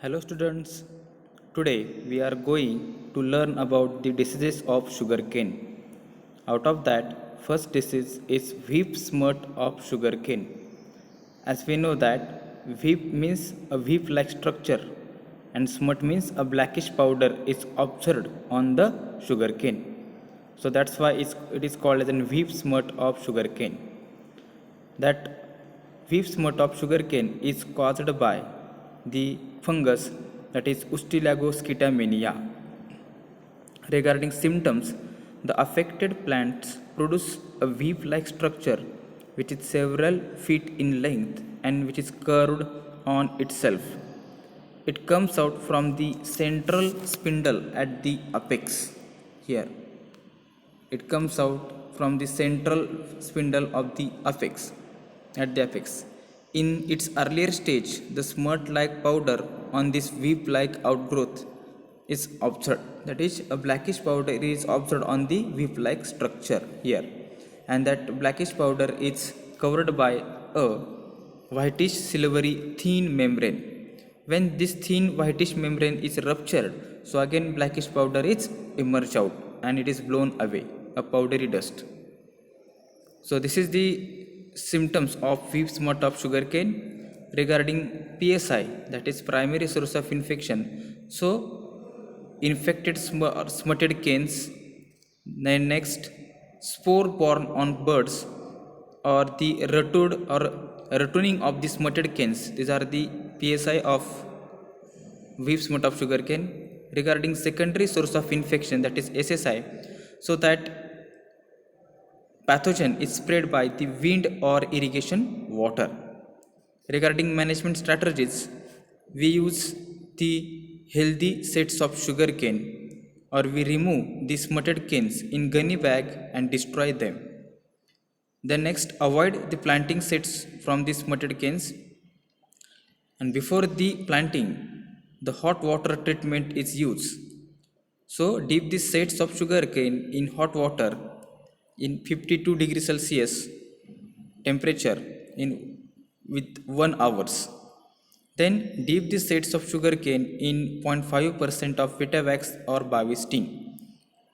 Hello students, today we are going to learn about the diseases of sugarcane. Out of that, first disease is whip smut of sugarcane. As we know that whip means a whip-like structure and smut means a blackish powder is observed on the sugarcane. So that's why it is called as a whip smut of sugarcane. That whip smut of sugarcane is caused by the fungus that is Ustilago scitamania. Regarding symptoms, the affected plants produce a whip-like structure which is several feet in length and which is curved on itself. It comes out from the central spindle at the apex here. It comes out from the central spindle of the apex at the apex. In its earlier stage, the smut-like powder on this whip-like outgrowth is observed. That is, a blackish powder is observed on the whip-like structure here, and that blackish powder is covered by a whitish silvery thin membrane. When this thin whitish membrane is ruptured, so again blackish powder is emerged out and it is blown away, a powdery dust. So this is the symptoms of whip smut of sugarcane. Regarding PSI, that is primary source of infection. So infected smutted canes. Then next, spore borne on birds or the rotted or returning of the smutted canes. These are the PSI of whip smut of sugarcane. Regarding secondary source of infection, that is SSI, so that pathogen is spread by the wind or irrigation water. Regarding management strategies, we use the healthy sets of sugarcane or we remove the smutted canes in gunny bag and destroy them. Then next, avoid the planting sets from the smutted canes, and before the planting, the hot water treatment is used. So dip the sets of sugarcane in hot water in 52 degrees Celsius temperature in with 1 hours. Then dip the sets of sugarcane in 0.5% of Vitavax or Bavistine.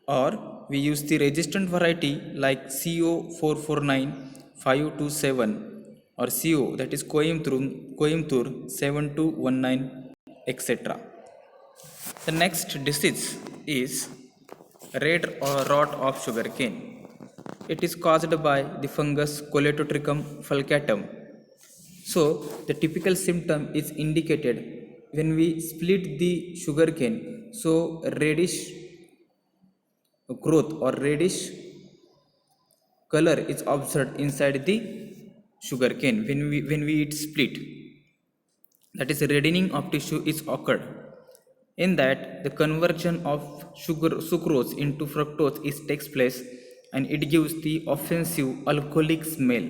Or we use the resistant variety like CO449 527 or CO, that is Coimbatore 7219, etc. The next disease is red or rot of sugarcane. It is caused by the fungus Coletotrichum fulcatum. So the typical symptom is indicated when we split the sugarcane. So reddish growth or reddish color is observed inside the sugarcane when we eat split. That is, reddening of tissue is occurred. In that, the conversion of sucrose into fructose is takes place, and it gives the offensive alcoholic smell.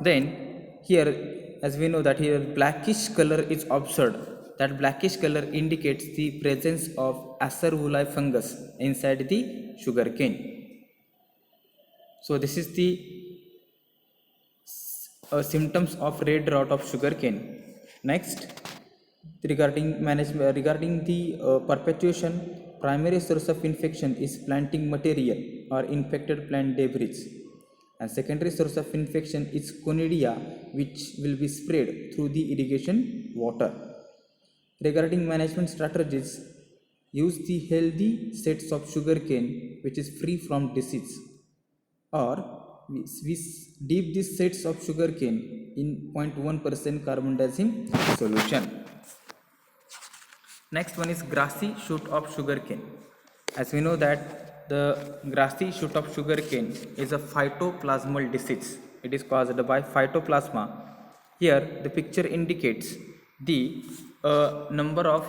Then here, as we know that here blackish color is observed. That blackish color indicates the presence of Acerulae fungus inside the sugarcane. So this is the symptoms of red rot of sugarcane. Next, regarding the perpetuation, primary source of infection is planting material or infected plant debris, and secondary source of infection is conidia, which will be spread through the irrigation water. Regarding management strategies, use the healthy sets of sugarcane which is free from disease, or we dip these sets of sugarcane in 0.1% carbendazim solution. Next one is grassy shoot of sugarcane. As we know that the grassy shoot of sugarcane is a phytoplasmal disease. It is caused by phytoplasma. Here the picture indicates the number of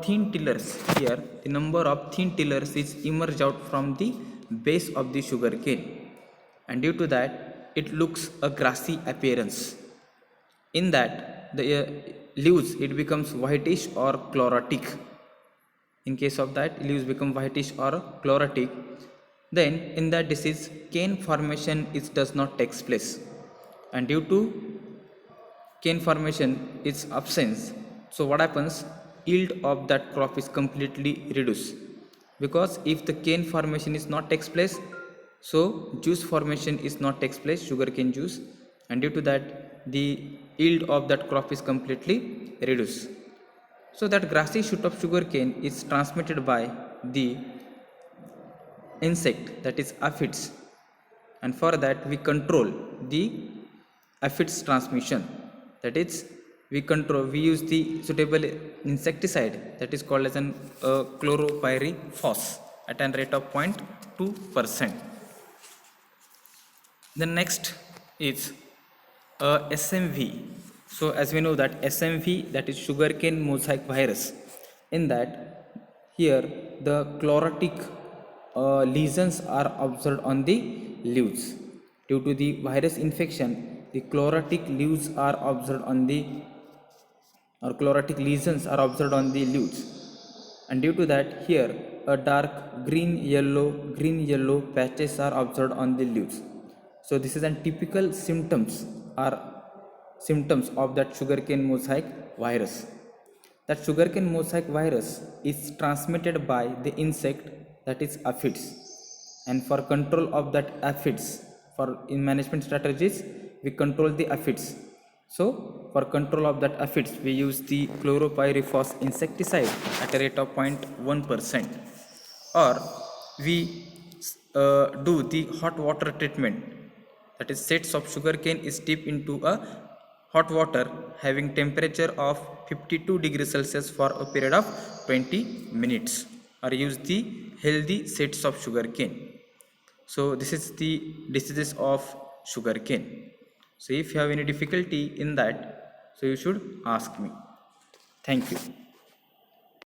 thin tillers. Here the number of thin tillers is emerged out from the base of the sugarcane, and due to that it looks a grassy appearance. In that the leaves, it becomes whitish or chlorotic. In case of that, leaves become whitish or chlorotic. Then in that disease, cane formation does not take place, and due to cane formation is absence, so what happens? Yield of that crop is completely reduced, because if the cane formation is not takes place, so juice formation is not takes place, sugarcane juice, and due to that the yield of that crop is completely reduced. So that grassy shoot of sugarcane is transmitted by the insect, that is aphids, and for that we control the aphids transmission, that is we use the suitable insecticide, that is called as an chloropyrifos at an rate of 0.2%. The next is SMV. So as we know that SMV, that is sugarcane mosaic virus, in that here the chlorotic lesions are observed on the leaves. Due to the virus infection, the chlorotic leaves are observed on the or chlorotic lesions are observed on the leaves, and due to that here a dark green yellow patches are observed on the leaves. So this is a typical or symptoms of that sugarcane mosaic virus. That sugarcane mosaic virus is transmitted by the insect, that is aphids, and for control of that aphids, for in management strategies we control the aphids. So for control of that aphids we use the chloropyrifos insecticide at a rate of 0.1%, or we do the hot water treatment, that is sets of sugarcane is dipped into a hot water having temperature of 52 degrees Celsius for a period of 20 minutes, or use the healthy sets of sugarcane. So this is the diseases of sugarcane. So if you have any difficulty in that, so you should ask me. Thank you.